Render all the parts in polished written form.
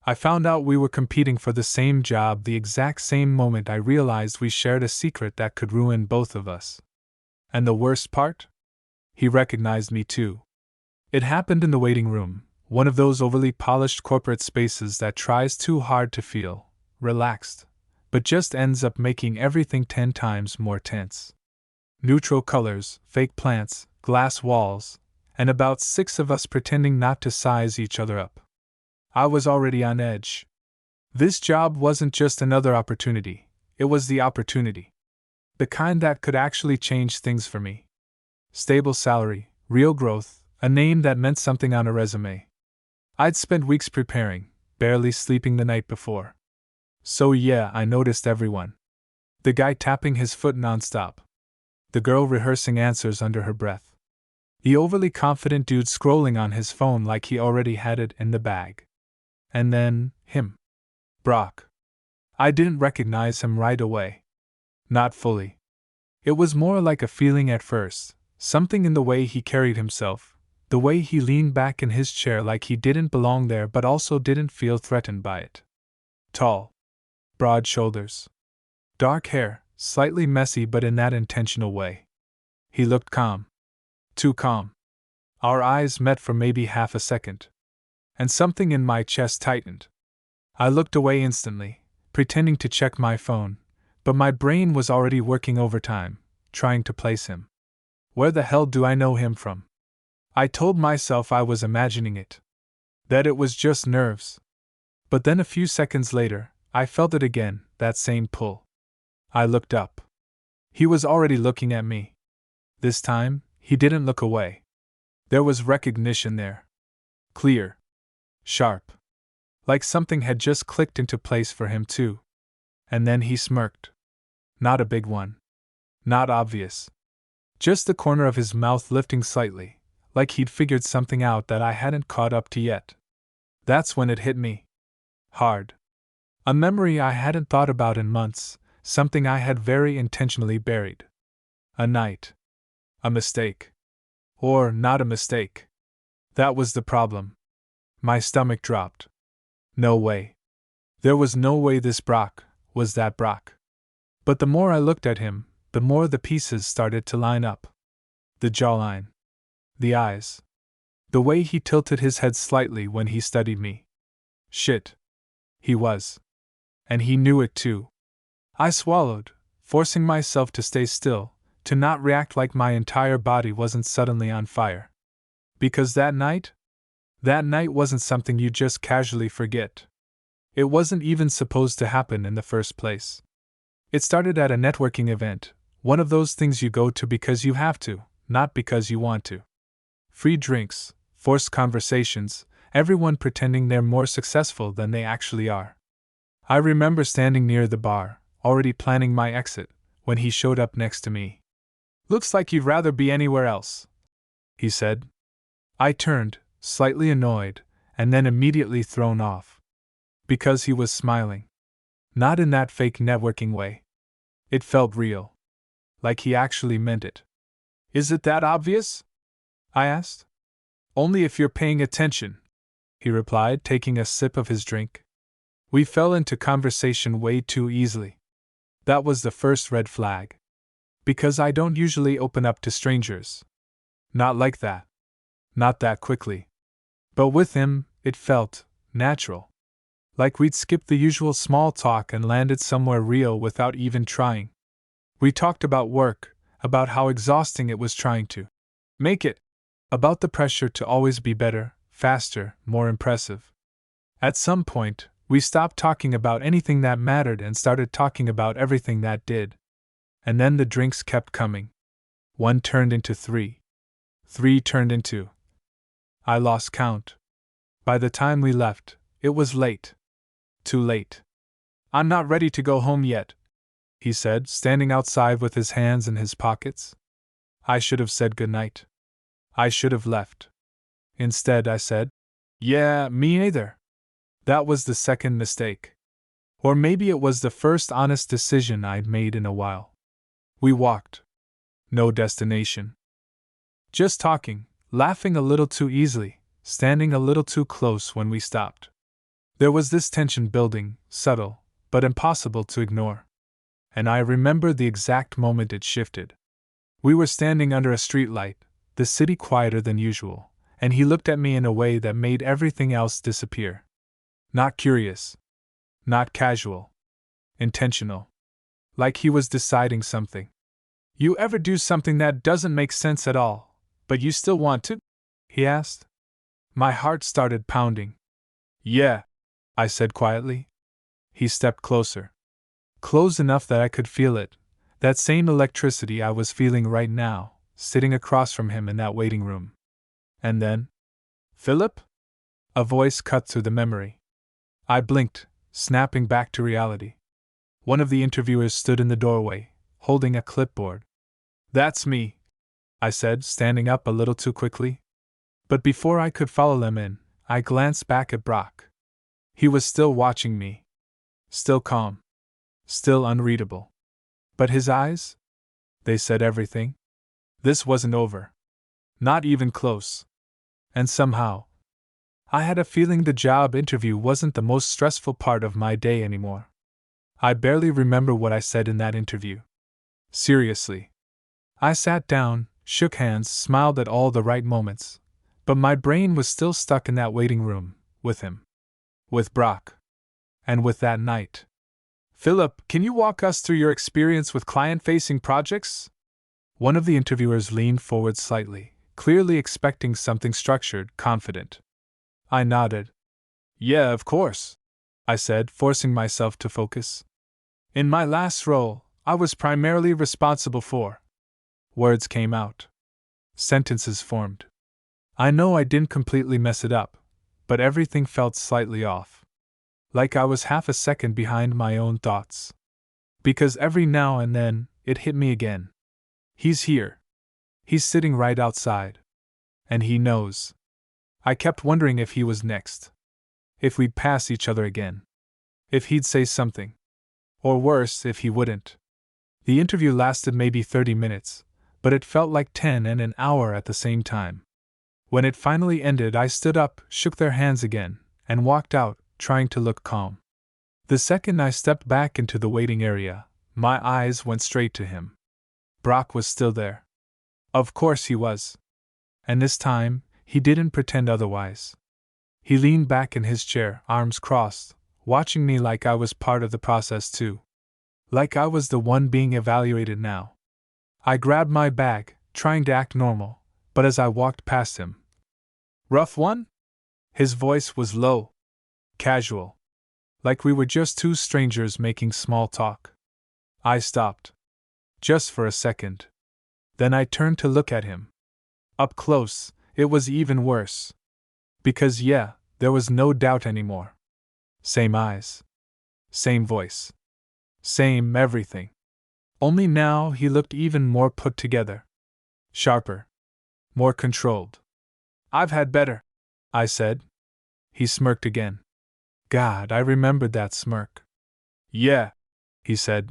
I found out we were competing for the same job the exact same moment I realized we shared a secret that could ruin both of us. And the worst part? He recognized me too. It happened in the waiting room, one of those overly polished corporate spaces that tries too hard to feel relaxed, but just ends up making everything 10 times more tense. Neutral colors, fake plants, glass walls, and about 6 of us pretending not to size each other up. I was already on edge. This job wasn't just another opportunity, it was the opportunity. The kind that could actually change things for me. Stable salary, real growth, a name that meant something on a resume. I'd spent weeks preparing, barely sleeping the night before. So yeah, I noticed everyone. The guy tapping his foot nonstop. The girl rehearsing answers under her breath. The overly confident dude scrolling on his phone like he already had it in the bag. And then, him. Brock. I didn't recognize him right away. Not fully. It was more like a feeling at first, something in the way he carried himself, the way he leaned back in his chair like he didn't belong there but also didn't feel threatened by it. Tall. Broad shoulders. Dark hair, slightly messy but in that intentional way. He looked calm. Too calm. Our eyes met for maybe half a second. And something in my chest tightened. I looked away instantly, pretending to check my phone, but my brain was already working overtime, trying to place him. Where the hell do I know him from? I told myself I was imagining it. That it was just nerves. But then a few seconds later, I felt it again, that same pull. I looked up. He was already looking at me. This time, he didn't look away. There was recognition there. Clear. Sharp. Like something had just clicked into place for him too. And then he smirked. Not a big one. Not obvious. Just the corner of his mouth lifting slightly, like he'd figured something out that I hadn't caught up to yet. That's when it hit me. Hard. A memory I hadn't thought about in months, something I had very intentionally buried. A night. A mistake. Or not a mistake. That was the problem. My stomach dropped. No way. There was no way this Brock was that Brock. But the more I looked at him, the more the pieces started to line up. The jawline. The eyes. The way he tilted his head slightly when he studied me. Shit. He was. And he knew it too. I swallowed, forcing myself to stay still, to not react like my entire body wasn't suddenly on fire. Because that night wasn't something you just casually forget. It wasn't even supposed to happen in the first place. It started at a networking event, one of those things you go to because you have to, not because you want to. Free drinks, forced conversations, everyone pretending they're more successful than they actually are. I remember standing near the bar, already planning my exit, when he showed up next to me. "Looks like you'd rather be anywhere else," he said. I turned, slightly annoyed, and then immediately thrown off. Because he was smiling. Not in that fake networking way. It felt real. Like he actually meant it. "Is it that obvious?" I asked. "Only if you're paying attention," he replied, taking a sip of his drink. We fell into conversation way too easily. That was the first red flag. Because I don't usually open up to strangers. Not like that. Not that quickly. But with him, it felt natural. Like we'd skipped the usual small talk and landed somewhere real without even trying. We talked about work, about how exhausting it was trying to make it, about the pressure to always be better, faster, more impressive. At some point, we stopped talking about anything that mattered and started talking about everything that did. And then the drinks kept coming. 1 turned into 3. 3 turned into... I lost count. By the time we left, it was late. Too late. "I'm not ready to go home yet," he said, standing outside with his hands in his pockets. I should have said goodnight. I should have left. Instead, I said, "Yeah, me either." That was the second mistake. Or maybe it was the first honest decision I'd made in a while. We walked. No destination. Just talking, laughing a little too easily, standing a little too close when we stopped. There was this tension building, subtle, but impossible to ignore. And I remember the exact moment it shifted. We were standing under a streetlight, the city quieter than usual, and he looked at me in a way that made everything else disappear. Not curious. Not casual. Intentional. Like he was deciding something. You ever do something that doesn't make sense at all, but you still want to? He asked. My heart started pounding. Yeah, I said quietly. He stepped closer. Close enough that I could feel it, that same electricity I was feeling right now, sitting across from him in that waiting room. And then, Philip? A voice cut through the memory. I blinked, snapping back to reality. One of the interviewers stood in the doorway, holding a clipboard. That's me, I said, standing up a little too quickly. But before I could follow them in, I glanced back at Brock. He was still watching me. Still calm. Still unreadable. But his eyes? They said everything. This wasn't over. Not even close. And somehow, I had a feeling the job interview wasn't the most stressful part of my day anymore. I barely remember what I said in that interview. Seriously. I sat down, shook hands, smiled at all the right moments, but my brain was still stuck in that waiting room, with him. With Brock. And with that night. Philip, can you walk us through your experience with client-facing projects? One of the interviewers leaned forward slightly, clearly expecting something structured, confident. I nodded. Yeah, of course, I said, forcing myself to focus. In my last role, I was primarily responsible for. Words came out. Sentences formed. I know I didn't completely mess it up, but everything felt slightly off. Like I was half a second behind my own thoughts. Because every now and then, it hit me again. He's here. He's sitting right outside. And he knows. I kept wondering if he was next. If we'd pass each other again. If he'd say something. Or worse, if he wouldn't. The interview lasted maybe 30 minutes, but it felt like 10 and an hour at the same time. When it finally ended, I stood up, shook their hands again, and walked out, trying to look calm. The second I stepped back into the waiting area, my eyes went straight to him. Brock was still there. Of course he was. And this time, he didn't pretend otherwise. He leaned back in his chair, arms crossed, watching me like I was part of the process too. Like I was the one being evaluated now. I grabbed my bag, trying to act normal, but as I walked past him. Rough one? His voice was low. Casual. Like we were just two strangers making small talk. I stopped. Just for a second. Then I turned to look at him. Up close, it was even worse. Because yeah, there was no doubt anymore. Same eyes. Same voice. Same everything. Only now he looked even more put together. Sharper. More controlled. I've had better, I said. He smirked again. God, I remembered that smirk. Yeah, he said.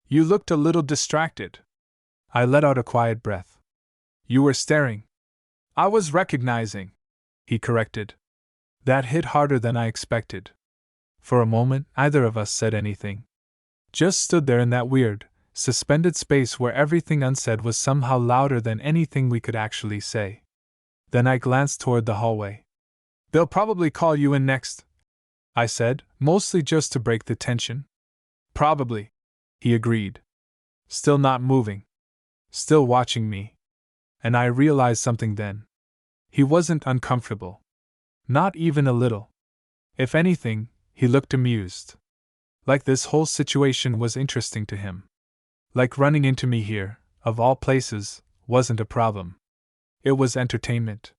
You looked a little distracted. I let out a quiet breath. You were staring. I was recognizing, he corrected. That hit harder than I expected. For a moment, neither of us said anything. Just stood there in that weird, suspended space where everything unsaid was somehow louder than anything we could actually say. Then I glanced toward the hallway. They'll probably call you in next, I said, mostly just to break the tension. Probably, he agreed. Still not moving. Still watching me. And I realized something then. He wasn't uncomfortable. Not even a little. If anything, he looked amused. Like this whole situation was interesting to him. Like running into me here, of all places, wasn't a problem. It was entertainment.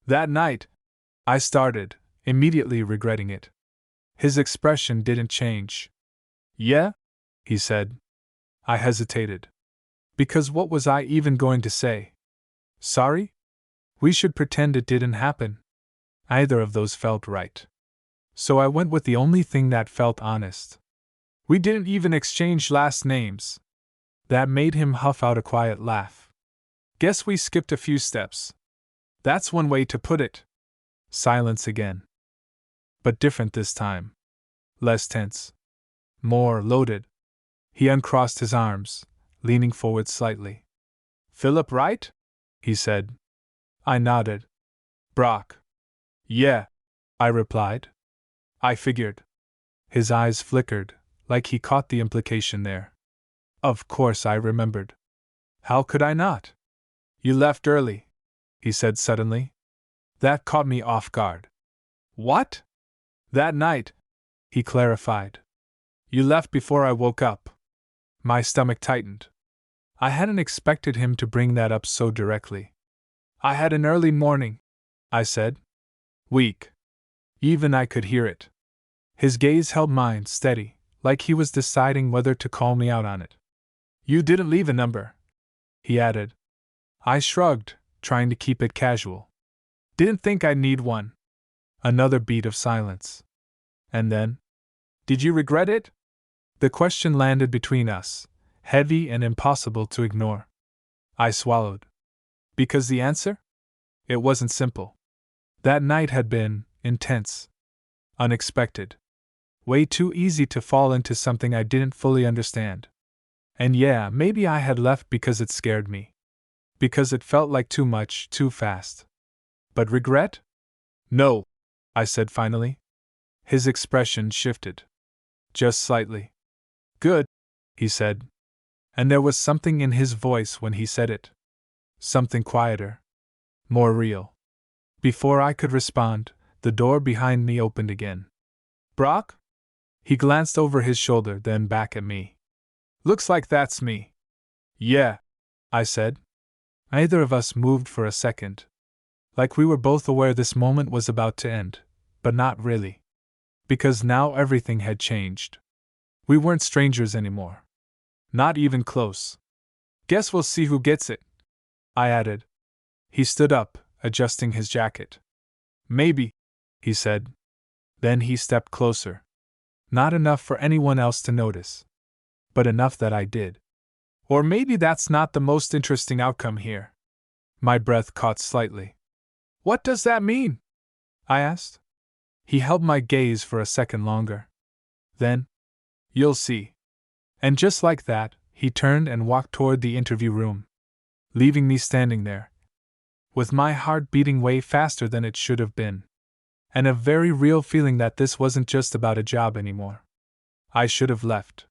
That night, I started, immediately regretting it. His expression didn't change. Yeah? He said. I hesitated. Because what was I even going to say? Sorry? We should pretend it didn't happen. Either of those felt right. So I went with the only thing that felt honest. We didn't even exchange last names. That made him huff out a quiet laugh. Guess we skipped a few steps. That's one way to put it. Silence again. but different this time. Less tense. More loaded. He uncrossed his arms, leaning forward slightly. Philip, right? He said. I nodded. Brock. Yeah, I replied. I figured. His eyes flickered, like he caught the implication there. Of course I remembered. How could I not? You left early, he said suddenly. That caught me off guard. What? That night, he clarified. You left before I woke up. My stomach tightened. I hadn't expected him to bring that up so directly. I had an early morning, I said. Weak. Even I could hear it. His gaze held mine steady, like he was deciding whether to call me out on it. You didn't leave a number, he added. I shrugged, trying to keep it casual. Didn't think I'd need one. Another beat of silence. And then? Did you regret it? The question landed between us, heavy and impossible to ignore. I swallowed. Because the answer? It wasn't simple. That night had been intense. Unexpected. Way too easy to fall into something I didn't fully understand. And yeah, maybe I had left because it scared me. Because it felt like too much, too fast. But regret? No, I said finally. His expression shifted. Just slightly. Good, he said. And there was something in his voice when he said it. Something quieter. More real. Before I could respond, the door behind me opened again. Brock? He glanced over his shoulder, then back at me. Looks like that's me. Yeah, I said. Neither of us moved for a second. Like we were both aware this moment was about to end, but not really. Because now everything had changed. We weren't strangers anymore. Not even close. Guess we'll see who gets it, I added. He stood up, adjusting his jacket. Maybe, he said. Then he stepped closer. Not enough for anyone else to notice. But enough that I did. Or maybe that's not the most interesting outcome here. My breath caught slightly. What does that mean? I asked. He held my gaze for a second longer. Then, you'll see. And just like that, he turned and walked toward the interview room, leaving me standing there, with my heart beating way faster than it should have been, and a very real feeling that this wasn't just about a job anymore. I should have left.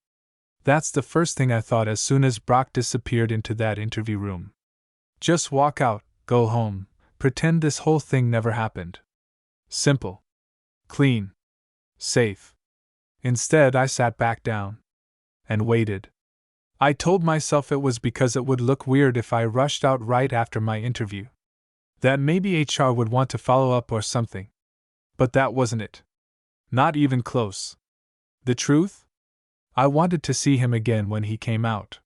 That's the first thing I thought as soon as Brock disappeared into that interview room. Just walk out, go home, pretend this whole thing never happened. Simple. Clean. Safe. Instead, I sat back down. And waited. I told myself it was because it would look weird if I rushed out right after my interview. That maybe HR would want to follow up or something. But that wasn't it. Not even close. The truth? I wanted to see him again when he came out.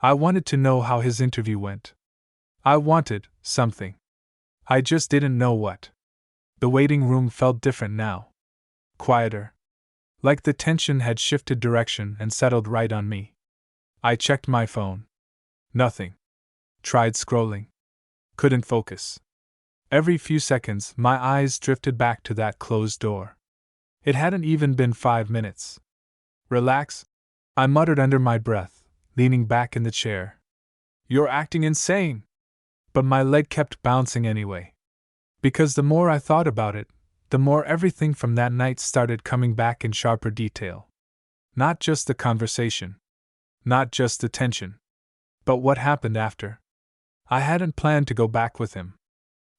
I wanted to know how his interview went. I wanted something. I just didn't know what. The waiting room felt different now. Quieter. Like the tension had shifted direction and settled right on me. I checked my phone. Nothing. Tried scrolling. Couldn't focus. Every few seconds, my eyes drifted back to that closed door. It hadn't even been 5 minutes. Relax, I muttered under my breath, leaning back in the chair. You're acting insane! But my leg kept bouncing anyway. Because the more I thought about it, the more everything from that night started coming back in sharper detail. Not just the conversation. Not just the tension. But what happened after. I hadn't planned to go back with him.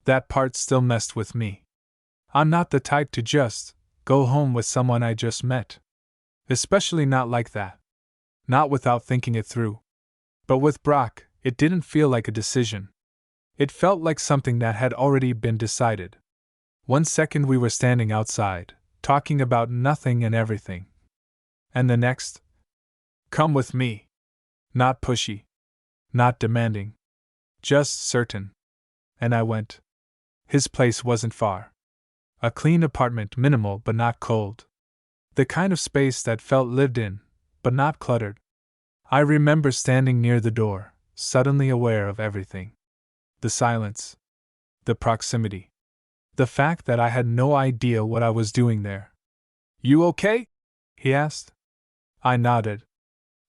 That part still messed with me. I'm not the type to just go home with someone I just met. Especially not like that. Not without thinking it through. But with Brock, it didn't feel like a decision. It felt like something that had already been decided. 1 second we were standing outside, talking about nothing and everything. And the next? Come with me. Not pushy. Not demanding. Just certain. And I went. His place wasn't far. A clean apartment, minimal but not cold. The kind of space that felt lived in, but not cluttered. I remember standing near the door, suddenly aware of everything. The silence. The proximity. The fact that I had no idea what I was doing there. You okay? He asked. I nodded.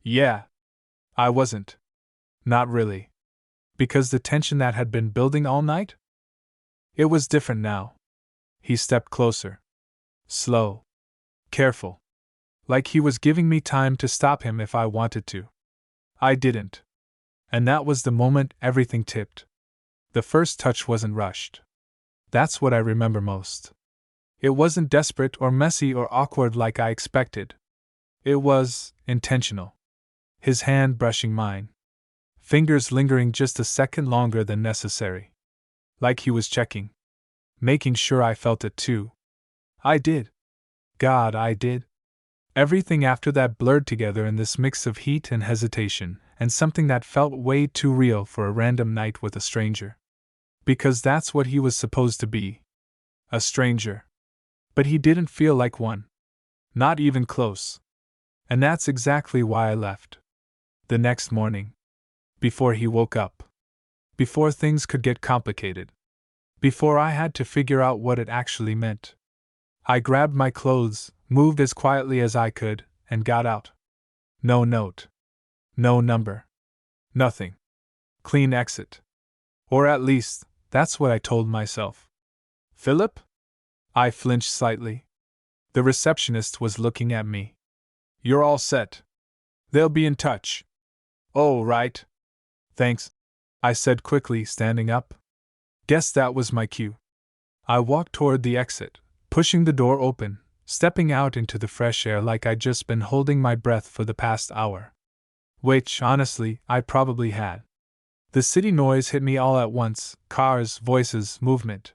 Yeah. I wasn't. Not really. Because the tension that had been building all night? It was different now. He stepped closer. Slow. Careful. Like he was giving me time to stop him if I wanted to. I didn't. And that was the moment everything tipped. The first touch wasn't rushed. That's what I remember most. It wasn't desperate or messy or awkward like I expected. It was intentional. His hand brushing mine. Fingers lingering just a second longer than necessary. Like he was checking. Making sure I felt it too. I did. God, I did. Everything after that blurred together in this mix of heat and hesitation, and something that felt way too real for a random night with a stranger. Because that's what he was supposed to be. A stranger. But he didn't feel like one. Not even close. And that's exactly why I left. The next morning. Before he woke up. Before things could get complicated. Before I had to figure out what it actually meant. I grabbed my clothes, moved as quietly as I could, and got out. No note. No number. Nothing. Clean exit. Or at least, that's what I told myself. Philip? I flinched slightly. The receptionist was looking at me. You're all set. They'll be in touch. Oh, right. Thanks, I said quickly, standing up. Guess that was my cue. I walked toward the exit, pushing the door open, stepping out into the fresh air like I'd just been holding my breath for the past hour. Which, honestly, I probably had. The city noise hit me all at once, cars, voices, movement.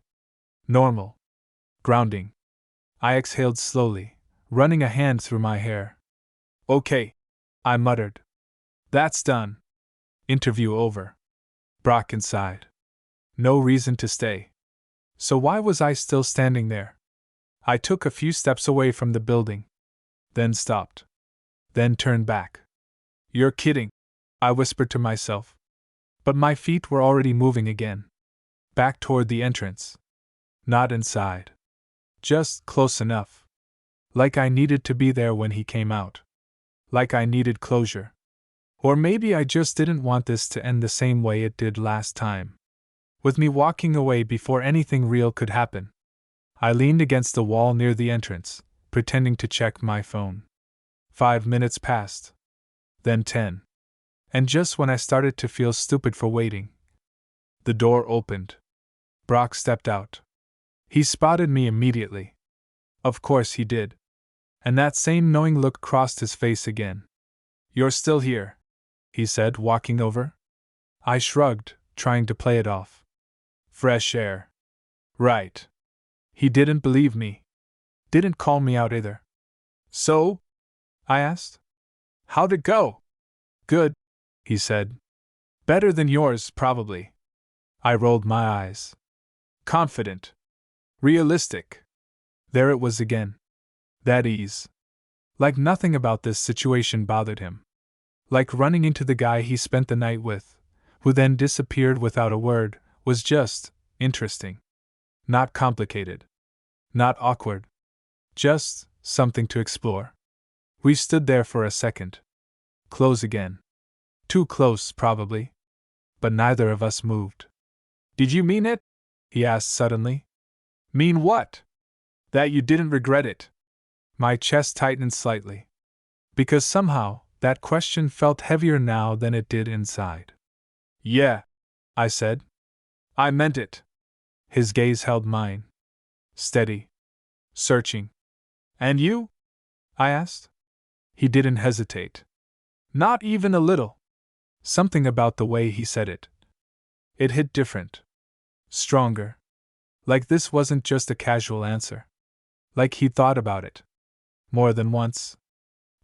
Normal. Grounding. I exhaled slowly, running a hand through my hair. Okay, I muttered. That's done. Interview over. Brock inside. No reason to stay. So why was I still standing there? I took a few steps away from the building. Then stopped. Then turned back. You're kidding, I whispered to myself. But my feet were already moving again. Back toward the entrance. Not inside. Just close enough. Like I needed to be there when he came out. Like I needed closure. Or maybe I just didn't want this to end the same way it did last time. With me walking away before anything real could happen. I leaned against the wall near the entrance, pretending to check my phone. 5 minutes passed. Then 10. And just when I started to feel stupid for waiting, the door opened. Brock stepped out. He spotted me immediately. Of course he did. And that same knowing look crossed his face again. You're still here, he said, walking over. I shrugged, trying to play it off. Fresh air. Right. He didn't believe me. Didn't call me out either. So? I asked. How'd it go? Good, he said. Better than yours, probably. I rolled my eyes. Confident. Realistic. There it was again. That ease. Like nothing about this situation bothered him. Like running into the guy he spent the night with, who then disappeared without a word, was just interesting. Not complicated. Not awkward. Just something to explore. We stood there for a second. Close again. Too close, probably. But neither of us moved. Did you mean it? He asked suddenly. Mean what? That you didn't regret it. My chest tightened slightly. Because somehow, that question felt heavier now than it did inside. Yeah, I said. I meant it. His gaze held mine. Steady. Searching. And you? I asked. He didn't hesitate. Not even a little. Something about the way he said it. It hit different. Stronger. Like this wasn't just a casual answer. Like he'd thought about it. More than once.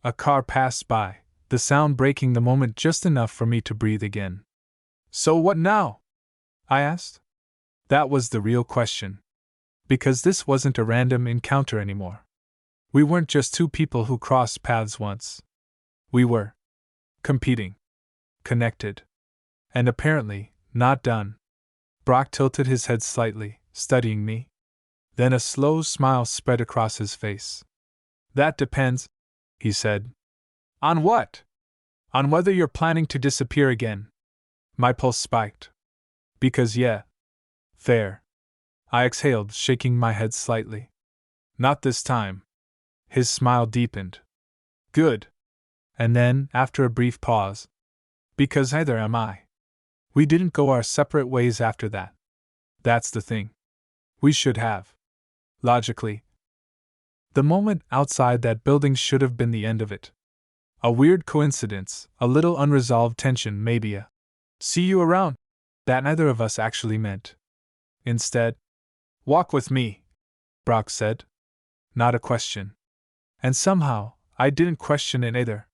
A car passed by, the sound breaking the moment just enough for me to breathe again. So what now? I asked. That was the real question. Because this wasn't a random encounter anymore. We weren't just two people who crossed paths once. We were competing. Connected. And apparently, not done. Brock tilted his head slightly, studying me. Then a slow smile spread across his face. That depends, he said. On what? On whether you're planning to disappear again. My pulse spiked. Because yeah. Fair. I exhaled, shaking my head slightly. Not this time. His smile deepened. Good. And then, after a brief pause, because neither am I. We didn't go our separate ways after that. That's the thing. We should have. Logically. The moment outside that building should have been the end of it. A weird coincidence, a little unresolved tension, maybe a see you around, that neither of us actually meant. Instead, walk with me, Brock said. Not a question. And somehow, I didn't question it either.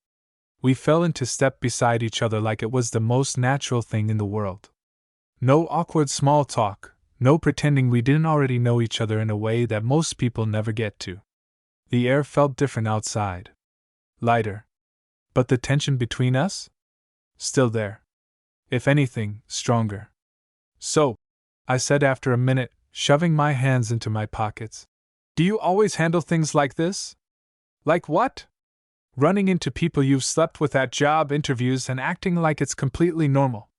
We fell into step beside each other like it was the most natural thing in the world. No awkward small talk, no pretending we didn't already know each other in a way that most people never get to. The air felt different outside. Lighter. But the tension between us? Still there. If anything, stronger. So, I said after a minute, shoving my hands into my pockets. Do you always handle things like this? Like what? Running into people you've slept with at job interviews and acting like it's completely normal.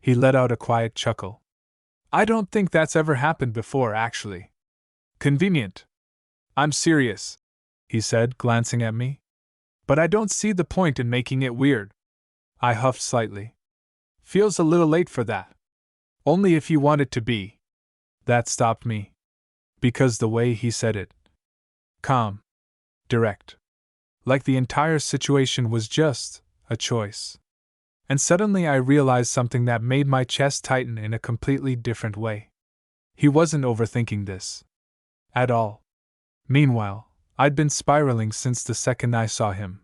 He let out a quiet chuckle. I don't think that's ever happened before, actually. Convenient. I'm serious, he said, glancing at me. But I don't see the point in making it weird. I huffed slightly. Feels a little late for that. Only if you want it to be. That stopped me. Because the way he said it. Calm. Direct. Like the entire situation was just a choice. And suddenly I realized something that made my chest tighten in a completely different way. He wasn't overthinking this. At all. Meanwhile, I'd been spiraling since the second I saw him.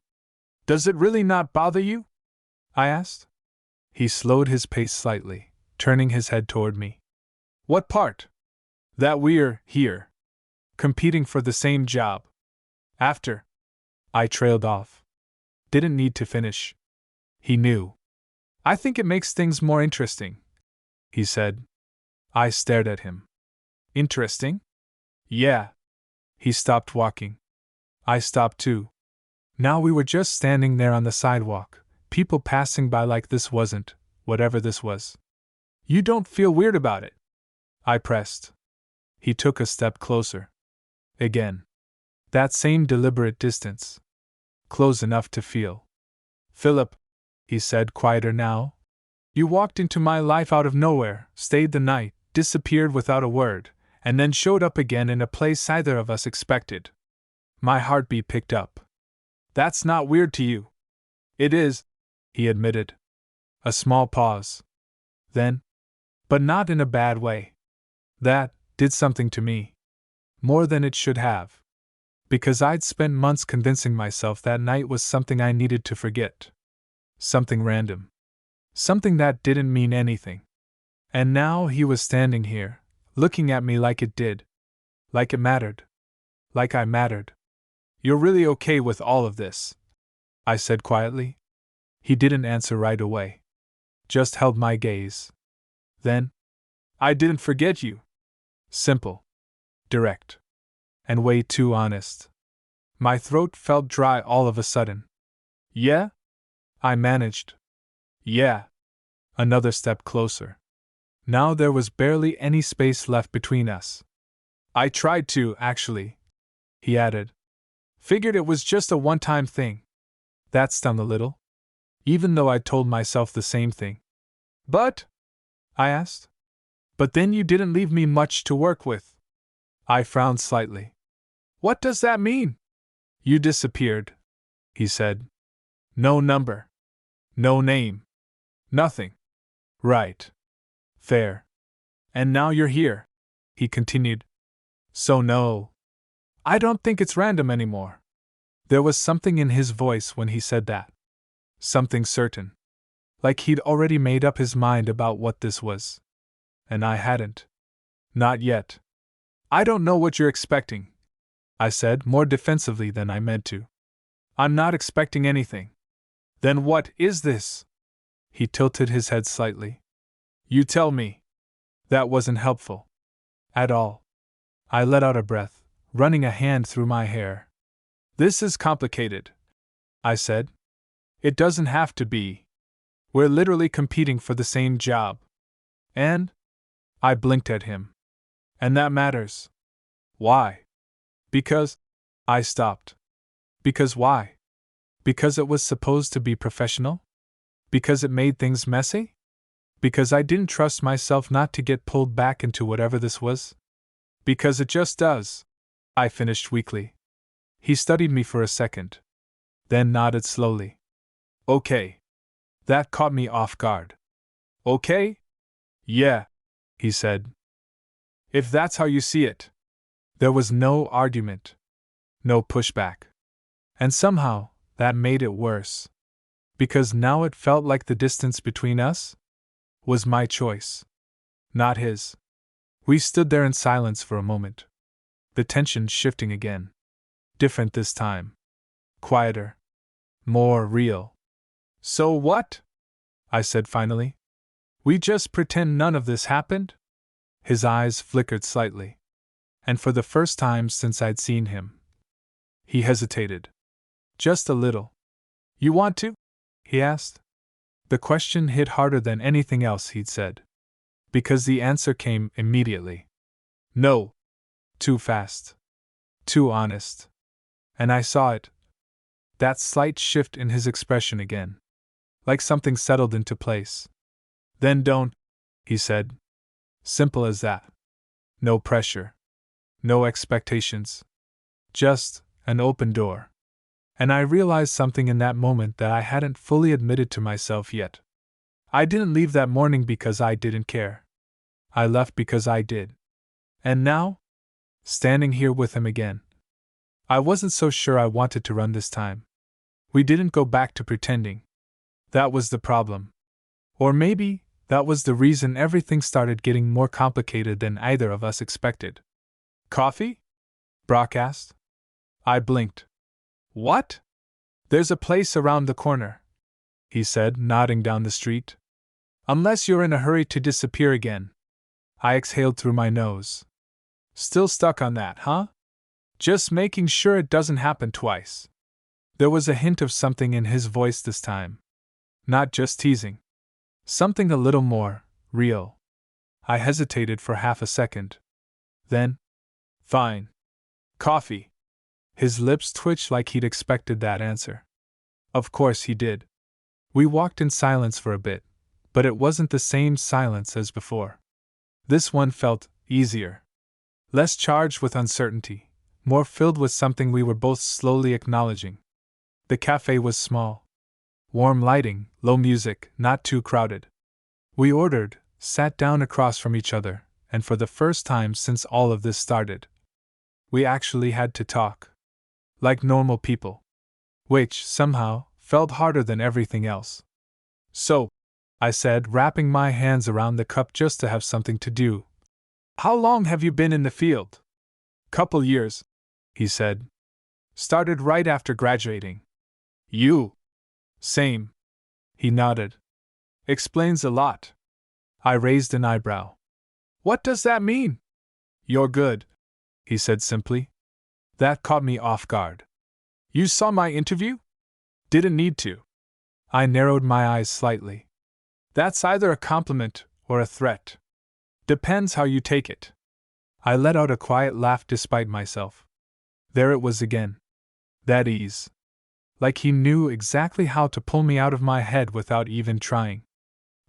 Does it really not bother you? I asked. He slowed his pace slightly, turning his head toward me. What part? That we're here. Competing for the same job. After. I trailed off. Didn't need to finish. He knew. I think it makes things more interesting, he said. I stared at him. Interesting? Yeah. He stopped walking. I stopped too. Now we were just standing there on the sidewalk, people passing by like this wasn't, whatever this was. You don't feel weird about it? I pressed. He took a step closer. Again. That same deliberate distance. Close enough to feel. Philip, he said, quieter now. You walked into my life out of nowhere, stayed the night, disappeared without a word, and then showed up again in a place neither of us expected. My heartbeat picked up. That's not weird to you. It is, he admitted. A small pause. Then, but not in a bad way. That did something to me. More than it should have. Because I'd spent months convincing myself that night was something I needed to forget. Something random. Something that didn't mean anything. And now he was standing here, looking at me like it did. Like it mattered. Like I mattered. You're really okay with all of this? I said quietly. He didn't answer right away. Just held my gaze. Then, I didn't forget you. Simple. Direct. And way too honest. My throat felt dry all of a sudden. Yeah? I managed. Yeah. Another step closer. Now there was barely any space left between us. I tried to, actually, he added. Figured it was just a one-time thing. That stung a little. Even though I'd told myself the same thing. But? I asked. But then you didn't leave me much to work with. I frowned slightly. What does that mean? You disappeared, he said. No number. No name. Nothing. Right. Fair. And now you're here, he continued. So no. I don't think it's random anymore. There was something in his voice when he said that. Something certain. Like he'd already made up his mind about what this was. And I hadn't. Not yet. I don't know what you're expecting, I said, more defensively than I meant to. I'm not expecting anything. Then what is this? He tilted his head slightly. You tell me. That wasn't helpful. At all. I let out a breath, running a hand through my hair. This is complicated, I said. It doesn't have to be. We're literally competing for the same job. And? I blinked at him. And that matters. Why? Because. I stopped. Because why? Because it was supposed to be professional? Because it made things messy? Because I didn't trust myself not to get pulled back into whatever this was? Because it just does, I finished weakly. He studied me for a second, then nodded slowly. Okay. That caught me off guard. Okay? Yeah, he said. If that's how you see it. There was no argument, no pushback. And somehow, that made it worse. Because now it felt like the distance between us was my choice, not his. We stood there in silence for a moment, the tension shifting again. Different this time. Quieter. More real. So what? I said finally. We just pretend none of this happened? His eyes flickered slightly. And for the first time since I'd seen him, he hesitated. Just a little. You want to? He asked. The question hit harder than anything else he'd said. Because the answer came immediately. No. Too fast. Too honest. And I saw it. That slight shift in his expression again. Like something settled into place. Then don't, he said. Simple as that. No pressure. No expectations. Just an open door. And I realized something in that moment that I hadn't fully admitted to myself yet. I didn't leave that morning because I didn't care. I left because I did. And now? Standing here with him again. I wasn't so sure I wanted to run this time. We didn't go back to pretending. That was the problem. Or maybe, that was the reason everything started getting more complicated than either of us expected. Coffee? Brock asked. I blinked. What? There's a place around the corner, he said, nodding down the street. Unless you're in a hurry to disappear again. I exhaled through my nose. Still stuck on that, huh? Just making sure it doesn't happen twice. There was a hint of something in his voice this time. Not just teasing. Something a little more real. I hesitated for half a second. Then, fine. Coffee. His lips twitched like he'd expected that answer. Of course he did. We walked in silence for a bit, but it wasn't the same silence as before. This one felt easier. Less charged with uncertainty, more filled with something we were both slowly acknowledging. The cafe was small. Warm lighting, low music, not too crowded. We ordered, sat down across from each other, and for the first time since all of this started, we actually had to talk. Like normal people. Which, somehow, felt harder than everything else. So, I said, wrapping my hands around the cup just to have something to do. How long have you been in the field? Couple years, he said. Started right after graduating. You? Same. He nodded. Explains a lot. I raised an eyebrow. What does that mean? You're good, he said simply. That caught me off guard. You saw my interview? Didn't need to. I narrowed my eyes slightly. That's either a compliment or a threat. Depends how you take it. I let out a quiet laugh despite myself. There it was again. That ease. Like he knew exactly how to pull me out of my head without even trying.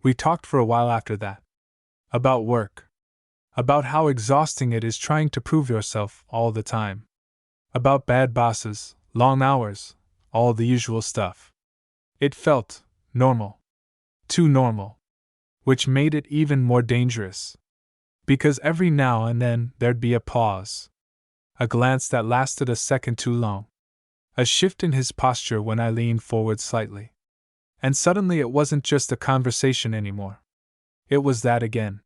We talked for a while after that. About work. About how exhausting it is trying to prove yourself all the time. About bad bosses, long hours, all the usual stuff. It felt normal. Too normal. Which made it even more dangerous. Because every now and then there'd be a pause. A glance that lasted a second too long. A shift in his posture when I leaned forward slightly. And suddenly it wasn't just a conversation anymore. It was that again.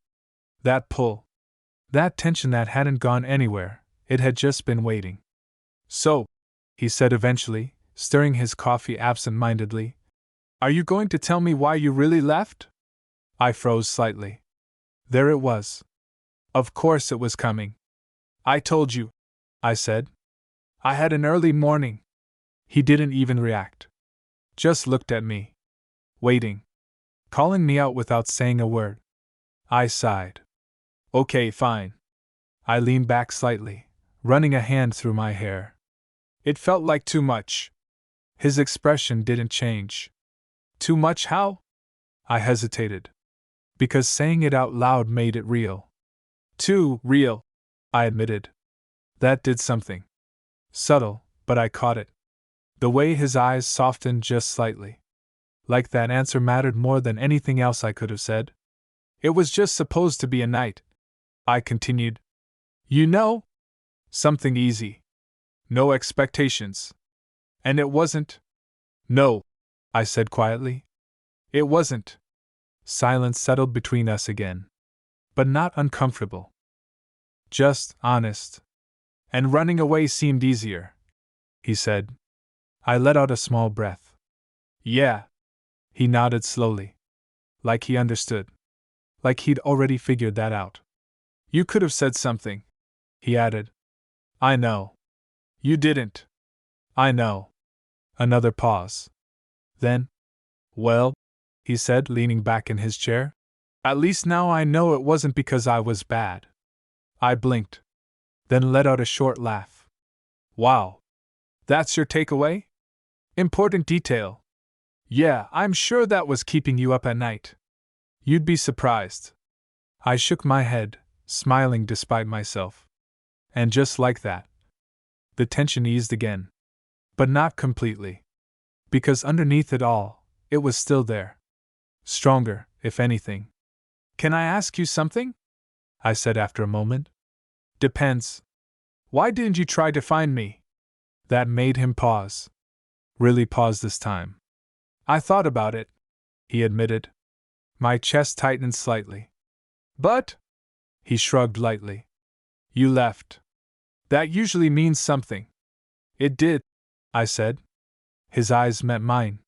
That pull. That tension that hadn't gone anywhere, it had just been waiting. So, he said eventually, stirring his coffee absent-mindedly, are you going to tell me why you really left? I froze slightly. There it was. Of course it was coming. I told you, I said. I had an early morning. He didn't even react. Just looked at me. Waiting. Calling me out without saying a word. I sighed. Okay, fine. I leaned back slightly, running a hand through my hair. It felt like too much. His expression didn't change. Too much how? I hesitated. Because saying it out loud made it real. Too real, I admitted. That did something. Subtle, but I caught it. The way his eyes softened just slightly. Like that answer mattered more than anything else I could have said. It was just supposed to be a night, I continued. You know? Something easy. No expectations. And it wasn't. No, I said quietly. It wasn't. Silence settled between us again. But not uncomfortable. Just honest. And running away seemed easier, he said. I let out a small breath. Yeah. He nodded slowly. Like he understood. Like he'd already figured that out. You could have said something, he added. I know. You didn't. I know. Another pause. Then, well, he said, leaning back in his chair. At least now I know it wasn't because I was bad. I blinked. Then let out a short laugh. Wow. That's your takeaway? Important detail. Yeah, I'm sure that was keeping you up at night. You'd be surprised. I shook my head, smiling despite myself. And just like that, the tension eased again. But not completely. Because underneath it all, it was still there. Stronger, if anything. Can I ask you something? I said after a moment. Depends. Why didn't you try to find me? That made him pause. Really pause this time. I thought about it, he admitted. My chest tightened slightly. But? He shrugged lightly. You left. That usually means something. It did, I said. His eyes met mine.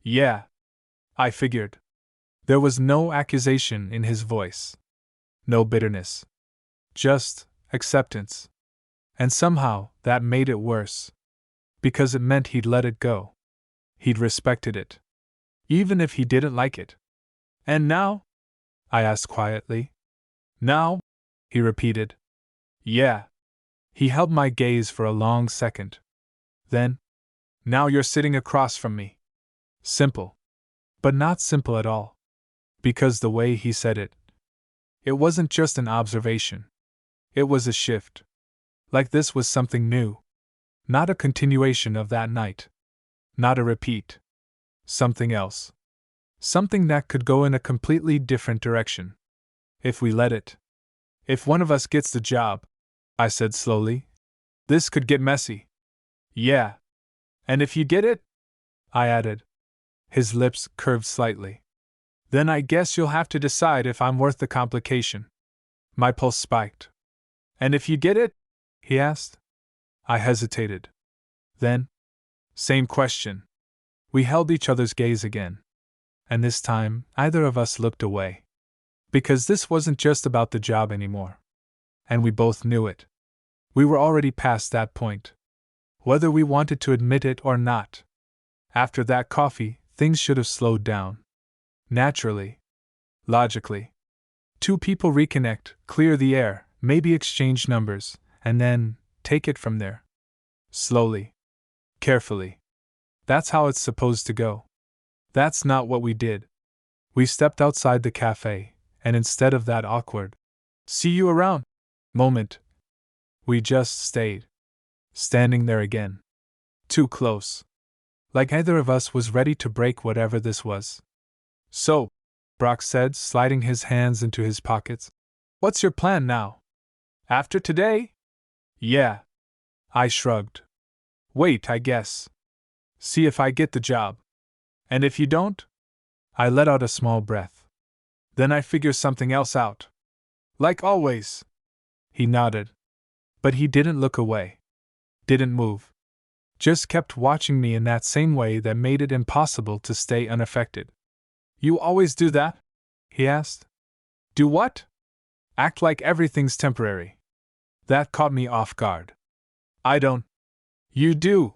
Yeah. I figured. There was no accusation in his voice. No bitterness. Just acceptance. And somehow that made it worse. Because it meant he'd let it go. He'd respected it. Even if he didn't like it. And now? I asked quietly. Now? He repeated. Yeah. He held my gaze for a long second. Then, now you're sitting across from me. Simple. But not simple at all. Because the way he said it, it wasn't just an observation. It was a shift. Like this was something new. Not a continuation of that night. Not a repeat. Something else. Something that could go in a completely different direction. If we let it. If one of us gets the job, I said slowly, this could get messy. Yeah. And if you get it? I added. His lips curved slightly. Then I guess you'll have to decide if I'm worth the complication. My pulse spiked. And if you get it? He asked. I hesitated. Then, same question. We held each other's gaze again. And this time, neither of us looked away. Because this wasn't just about the job anymore. And we both knew it. We were already past that point. Whether we wanted to admit it or not. After that coffee, things should have slowed down. Naturally. Logically. Two people reconnect, clear the air, maybe exchange numbers, and then take it from there. Slowly. Carefully. That's how it's supposed to go. That's not what we did. We stepped outside the cafe, and instead of that awkward, see you around moment, we just stayed. Standing there again. Too close. Like either of us was ready to break whatever this was. So, Brock said, sliding his hands into his pockets, what's your plan now? After today? Yeah. I shrugged. Wait, I guess. See if I get the job. And if you don't? I let out a small breath. Then I figure something else out. Like always. He nodded. But he didn't look away. Didn't move. Just kept watching me in that same way that made it impossible to stay unaffected. You always do that? He asked. Do what? Act like everything's temporary. That caught me off guard. I don't. You do,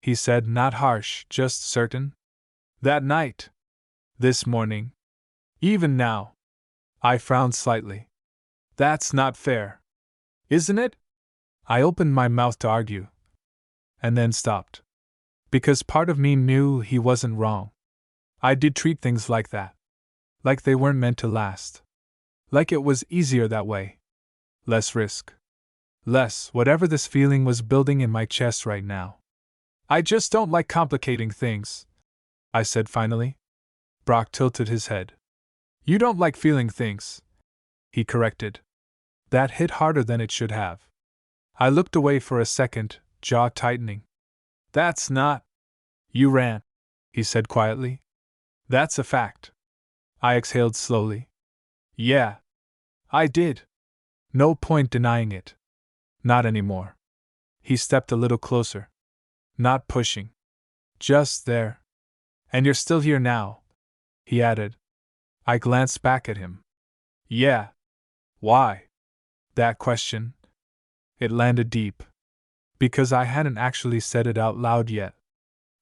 he said, not harsh, just certain. That night. This morning. Even now. I frowned slightly. That's not fair. Isn't it? I opened my mouth to argue. And then stopped. Because part of me knew he wasn't wrong. I did treat things like that. Like they weren't meant to last. Like it was easier that way. Less risk. Less whatever this feeling was building in my chest right now. I just don't like complicating things, I said finally. Brock tilted his head. You don't like feeling things, he corrected. That hit harder than it should have. I looked away for a second, jaw tightening. That's not. You ran, he said quietly. That's a fact. I exhaled slowly. Yeah. I did. No point denying it. Not anymore. He stepped a little closer. Not pushing. Just there. And you're still here now, he added. I glanced back at him. Yeah. Why? That question. It landed deep. Because I hadn't actually said it out loud yet.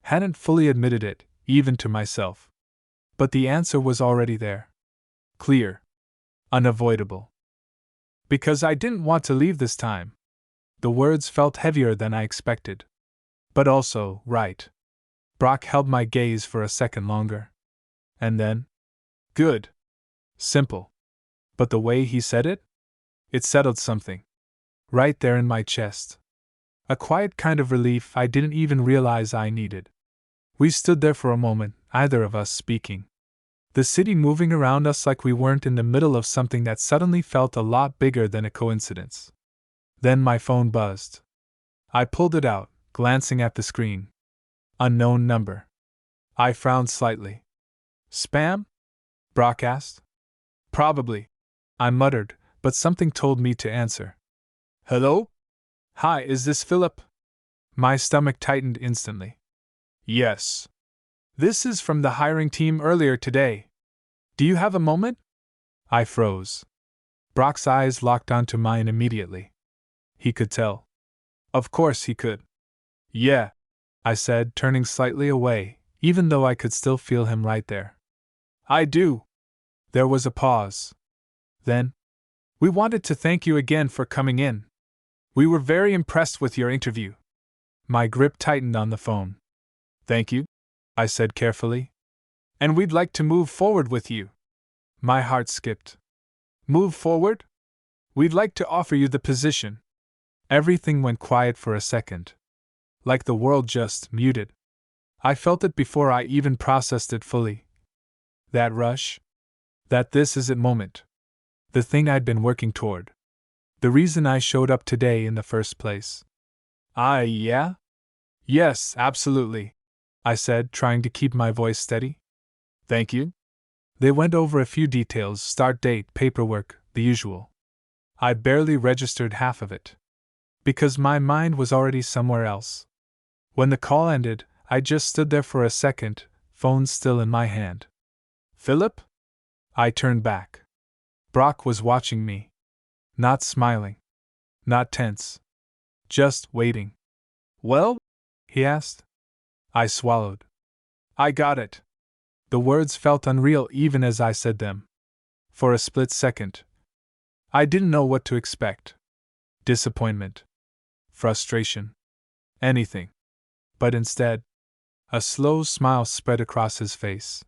Hadn't fully admitted it, even to myself. But the answer was already there. Clear. Unavoidable. Because I didn't want to leave this time. The words felt heavier than I expected. But also, right. Brock held my gaze for a second longer. And then? Good. Simple. But the way he said it? It settled something. Right there in my chest. A quiet kind of relief I didn't even realize I needed. We stood there for a moment, either of us speaking. The city moving around us like we weren't in the middle of something that suddenly felt a lot bigger than a coincidence. Then my phone buzzed. I pulled it out, glancing at the screen. Unknown number. I frowned slightly. Spam? Brock asked. Probably, I muttered, but something told me to answer. Hello? Hi, is this Philip? My stomach tightened instantly. Yes. This is from the hiring team earlier today. Do you have a moment? I froze. Brock's eyes locked onto mine immediately. He could tell. Of course he could. Yeah, I said, turning slightly away, even though I could still feel him right there. I do. There was a pause. Then, we wanted to thank you again for coming in. We were very impressed with your interview. My grip tightened on the phone. Thank you, I said carefully. And we'd like to move forward with you. My heart skipped. Move forward? We'd like to offer you the position. Everything went quiet for a second. Like the world just muted. I felt it before I even processed it fully. That rush? That this is it moment. The thing I'd been working toward. The reason I showed up today in the first place. Yeah? Yes, absolutely, I said, trying to keep my voice steady. Thank you. They went over a few details, start date, paperwork, the usual. I barely registered half of it. Because my mind was already somewhere else. When the call ended, I just stood there for a second, phone still in my hand. Philip? I turned back. Brock was watching me. Not smiling. Not tense. Just waiting. Well? He asked. I swallowed. I got it. The words felt unreal even as I said them. For a split second. I didn't know what to expect. Disappointment. Frustration. Anything. But instead, a slow smile spread across his face.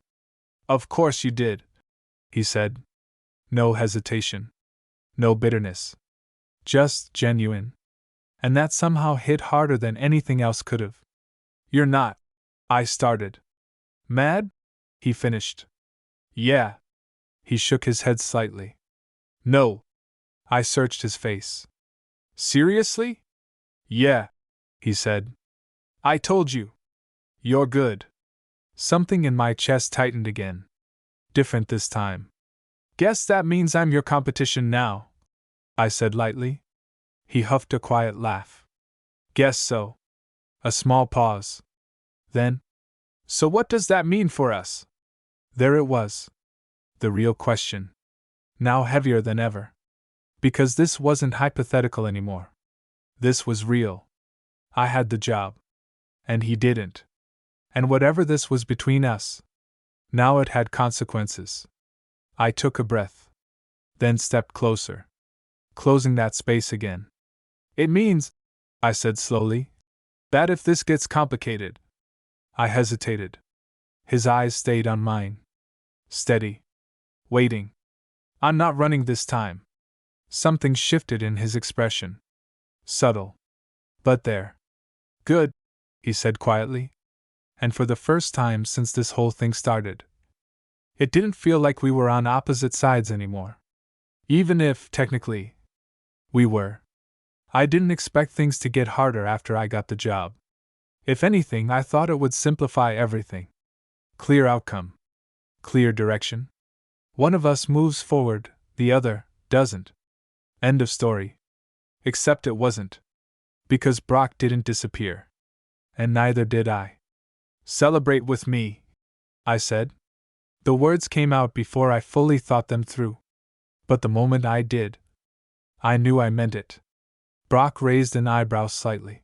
Of course you did, he said. No hesitation. No bitterness. Just genuine. And that somehow hit harder than anything else could have. You're not, I started. Mad? He finished. Yeah. He shook his head slightly. No. I searched his face. Seriously? Yeah, he said. I told you. You're good. Something in my chest tightened again. Different this time. Guess that means I'm your competition now, I said lightly. He huffed a quiet laugh. Guess so. A small pause. Then, so what does that mean for us? There it was. The real question. Now heavier than ever. Because this wasn't hypothetical anymore. This was real. I had the job. And he didn't. And whatever this was between us, now it had consequences. I took a breath. Then stepped closer, closing that space again. It means, I said slowly, that if this gets complicated. I hesitated. His eyes stayed on mine. Steady. Waiting. I'm not running this time. Something shifted in his expression. Subtle. But there. Good, he said quietly. And for the first time since this whole thing started, it didn't feel like we were on opposite sides anymore. Even if, technically, we were. I didn't expect things to get harder after I got the job. If anything, I thought it would simplify everything. Clear outcome. Clear direction. One of us moves forward, the other doesn't. End of story. Except it wasn't. Because Brock didn't disappear. And neither did I. Celebrate with me, I said. The words came out before I fully thought them through. But the moment I did, I knew I meant it. Brock raised an eyebrow slightly.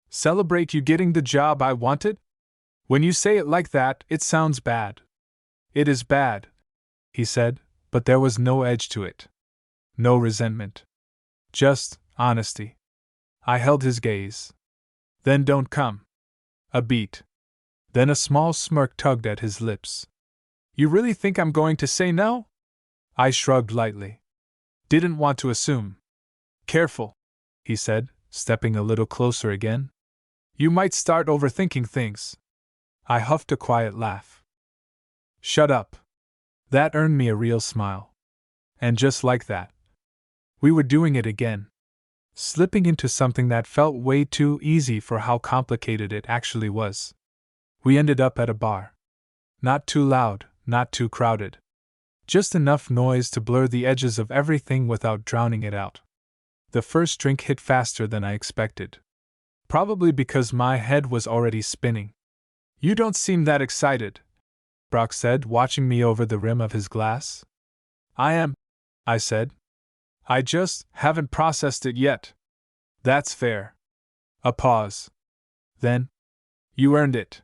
Celebrate you getting the job I wanted? When you say it like that, it sounds bad. It is bad, he said, but there was no edge to it. No resentment. Just honesty. I held his gaze. Then don't come. A beat. Then a small smirk tugged at his lips. You really think I'm going to say no? I shrugged lightly. Didn't want to assume. Careful, he said, stepping a little closer again. You might start overthinking things. I huffed a quiet laugh. Shut up. That earned me a real smile. And just like that, we were doing it again. Slipping into something that felt way too easy for how complicated it actually was. We ended up at a bar. Not too loud, not too crowded. Just enough noise to blur the edges of everything without drowning it out. The first drink hit faster than I expected. Probably because my head was already spinning. You don't seem that excited, Brock said, watching me over the rim of his glass. I am, I said. I just haven't processed it yet. That's fair. A pause. Then, you earned it.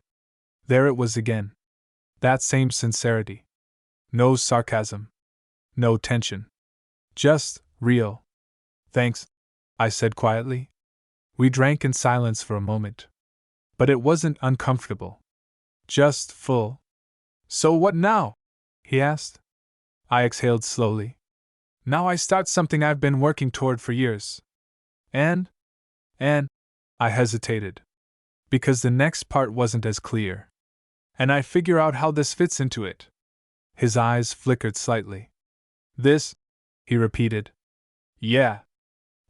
There it was again. That same sincerity. No sarcasm. No tension. Just real. Thanks, I said quietly. We drank in silence for a moment. But it wasn't uncomfortable. Just full. So what now? He asked. I exhaled slowly. Now I start something I've been working toward for years. And, I hesitated. Because the next part wasn't as clear. And I figure out how this fits into it. His eyes flickered slightly. This, he repeated. Yeah.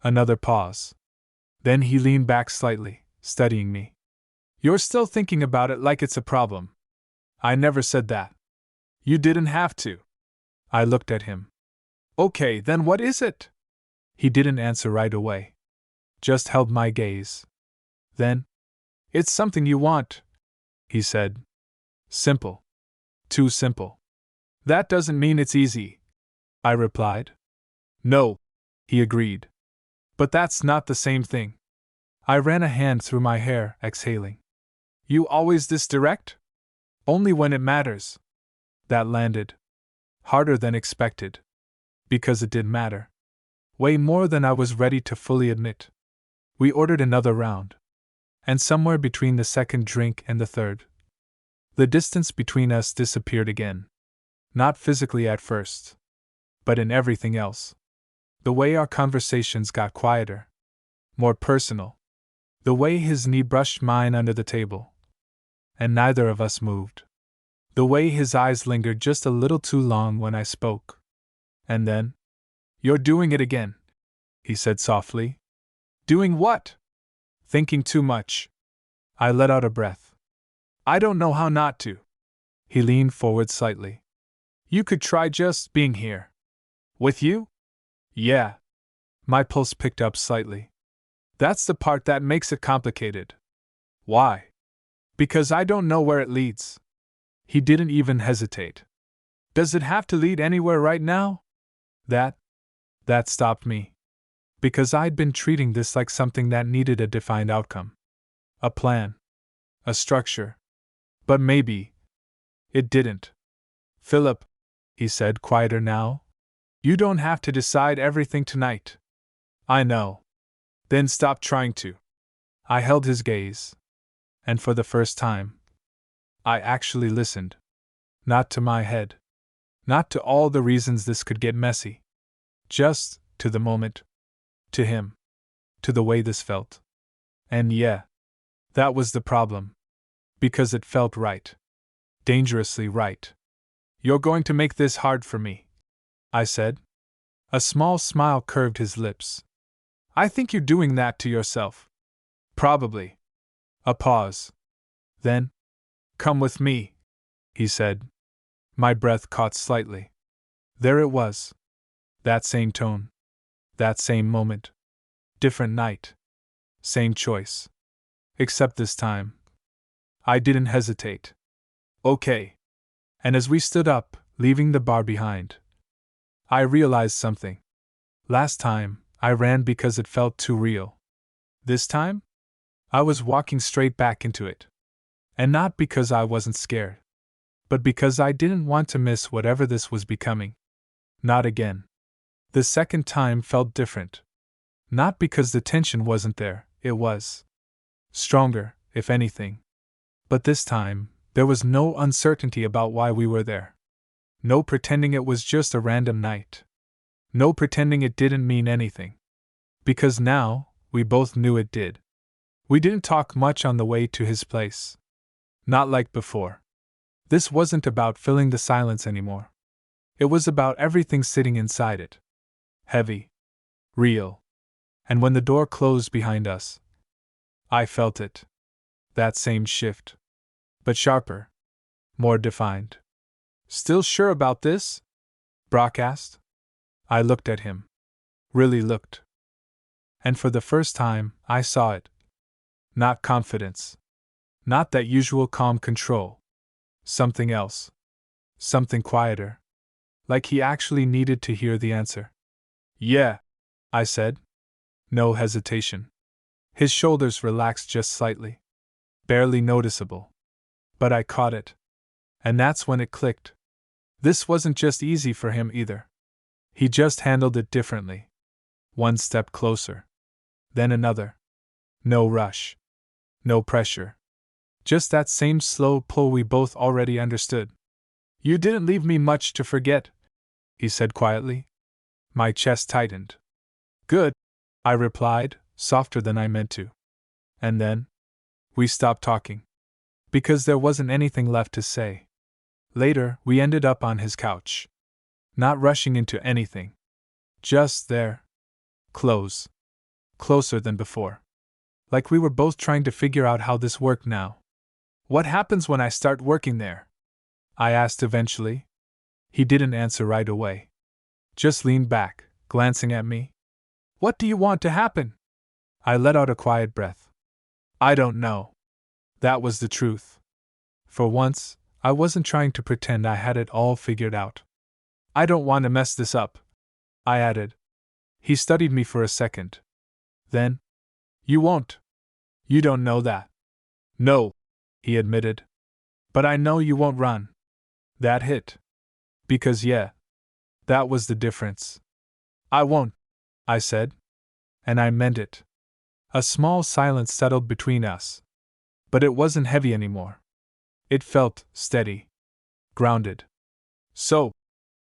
Another pause. Then he leaned back slightly, studying me. You're still thinking about it like it's a problem. I never said that. You didn't have to. I looked at him. Okay, then what is it? He didn't answer right away. Just held my gaze. Then, it's something you want, he said. Simple. Too simple. That doesn't mean it's easy, I replied. No, he agreed. But that's not the same thing. I ran a hand through my hair, exhaling. You always this direct? Only when it matters. That landed. Harder than expected. Because it did matter. Way more than I was ready to fully admit. We ordered another round. And somewhere between the second drink and the third, the distance between us disappeared again. Not physically at first, but in everything else. The way our conversations got quieter. More personal. The way his knee brushed mine under the table. And neither of us moved. The way his eyes lingered just a little too long when I spoke. And then, you're doing it again, he said softly. Doing what? Thinking too much. I let out a breath. I don't know how not to. He leaned forward slightly. You could try just being here. With you? Yeah. My pulse picked up slightly. That's the part that makes it complicated. Why? Because I don't know where it leads. He didn't even hesitate. Does it have to lead anywhere right now? That That stopped me. Because I'd been treating this like something that needed a defined outcome. A plan. A structure. But maybe it didn't. Philip, he said, quieter now, you don't have to decide everything tonight. I know. Then stop trying to. I held his gaze. And for the first time, I actually listened. Not to my head. Not to all the reasons this could get messy. Just to the moment. To him. To the way this felt. And yeah, that was the problem. Because it felt right. Dangerously right. You're going to make this hard for me, I said. A small smile curved his lips. I think you're doing that to yourself. Probably. A pause. Then, come with me, he said. My breath caught slightly. There it was. That same tone. That same moment. Different night. Same choice. Except this time, I didn't hesitate. Okay. And as we stood up, leaving the bar behind, I realized something. Last time, I ran because it felt too real. This time, I was walking straight back into it. And not because I wasn't scared, but because I didn't want to miss whatever this was becoming. Not again. The second time felt different. Not because the tension wasn't there, it was stronger, if anything. But this time, there was no uncertainty about why we were there. No pretending it was just a random night. No pretending it didn't mean anything. Because now, we both knew it did. We didn't talk much on the way to his place. Not like before. This wasn't about filling the silence anymore. It was about everything sitting inside it. Heavy. Real. And when the door closed behind us, I felt it. That same shift. But sharper. More defined. Still sure about this? Brock asked. I looked at him. Really looked. And for the first time, I saw it. Not confidence. Not that usual calm control. Something else. Something quieter. Like he actually needed to hear the answer. Yeah, I said. No hesitation. His shoulders relaxed just slightly. Barely noticeable. But I caught it. And that's when it clicked. This wasn't just easy for him either. He just handled it differently. One step closer. Then another. No rush. No pressure. Just that same slow pull we both already understood. You didn't leave me much to forget, he said quietly. My chest tightened. Good, I replied, softer than I meant to. And then, we stopped talking. Because there wasn't anything left to say. Later, we ended up on his couch. Not rushing into anything. Just there. Close. Closer than before. Like we were both trying to figure out how this worked now. What happens when I start working there? I asked eventually. He didn't answer right away. Just leaned back, glancing at me. What do you want to happen? I let out a quiet breath. I don't know. That was the truth. For once, I wasn't trying to pretend I had it all figured out. I don't want to mess this up, I added. He studied me for a second. Then, you won't. You don't know that. No, he admitted. But I know you won't run. That hit. Because yeah, that was the difference. I won't, I said. And I meant it. A small silence settled between us. But it wasn't heavy anymore. It felt steady. Grounded. So,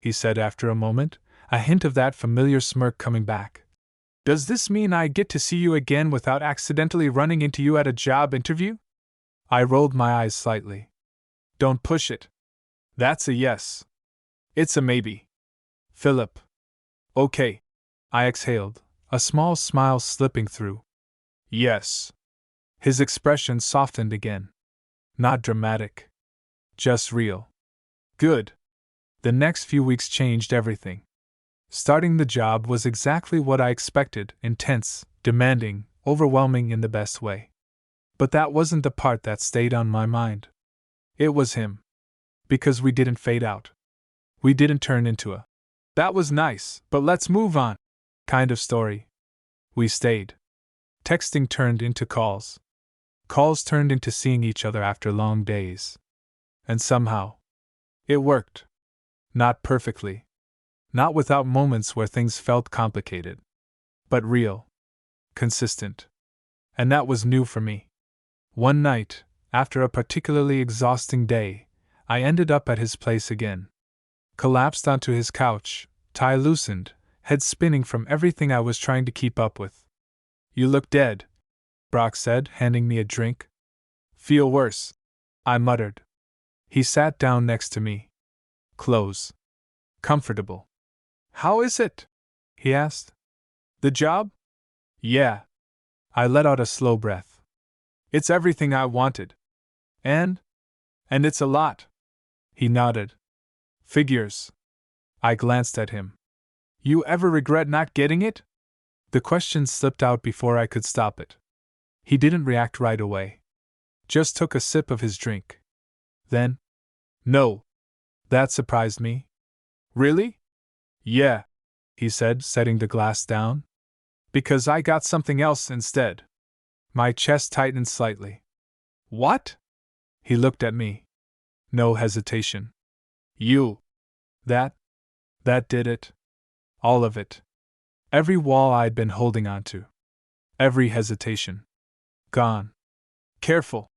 he said after a moment, a hint of that familiar smirk coming back. Does this mean I get to see you again without accidentally running into you at a job interview? I rolled my eyes slightly. Don't push it. That's a yes. It's a maybe. Philip. Okay. I exhaled, a small smile slipping through. Yes. His expression softened again. Not dramatic. Just real. Good. The next few weeks changed everything. Starting the job was exactly what I expected, intense, demanding, overwhelming in the best way. But that wasn't the part that stayed on my mind. It was him. Because we didn't fade out. We didn't turn into a, that was nice, but let's move on, kind of story. We stayed. Texting turned into calls. Calls turned into seeing each other after long days. And somehow, it worked. Not perfectly. Not without moments where things felt complicated. But real. Consistent. And that was new for me. One night, after a particularly exhausting day, I ended up at his place again. Collapsed onto his couch, tie loosened, head spinning from everything I was trying to keep up with. "You look dead," Brock said, handing me a drink. "Feel worse," I muttered. He sat down next to me. "Close. Comfortable." "How is it?" he asked. "The job?" "Yeah." I let out a slow breath. "It's everything I wanted. And it's a lot." He nodded. "Figures." I glanced at him. "You ever regret not getting it?" The question slipped out before I could stop it. He didn't react right away. Just took a sip of his drink. Then, "No." That surprised me. "Really?" "Yeah," he said, setting the glass down. "Because I got something else instead." My chest tightened slightly. "What?" He looked at me. No hesitation. "You." That did it. All of it. Every wall I'd been holding on to. Every hesitation. Gone. "Careful,"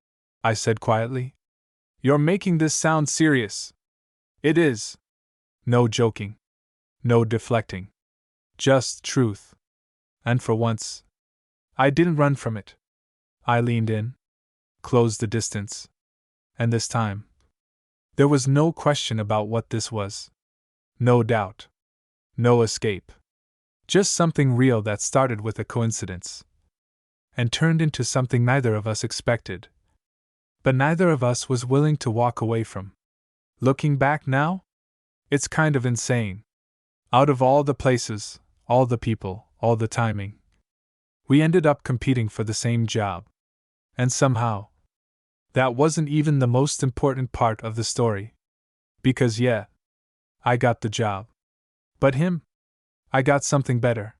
I said quietly. "You're making this sound serious." "It is." No joking. No deflecting. Just truth. And for once, I didn't run from it. I leaned in, closed the distance. And this time, there was no question about what this was. No doubt. No escape. Just something real that started with a coincidence and turned into something neither of us expected, but neither of us was willing to walk away from. Looking back now, it's kind of insane. Out of all the places, all the people, all the timing, we ended up competing for the same job. And somehow, that wasn't even the most important part of the story. Because, yeah, I got the job. But him? I got something better.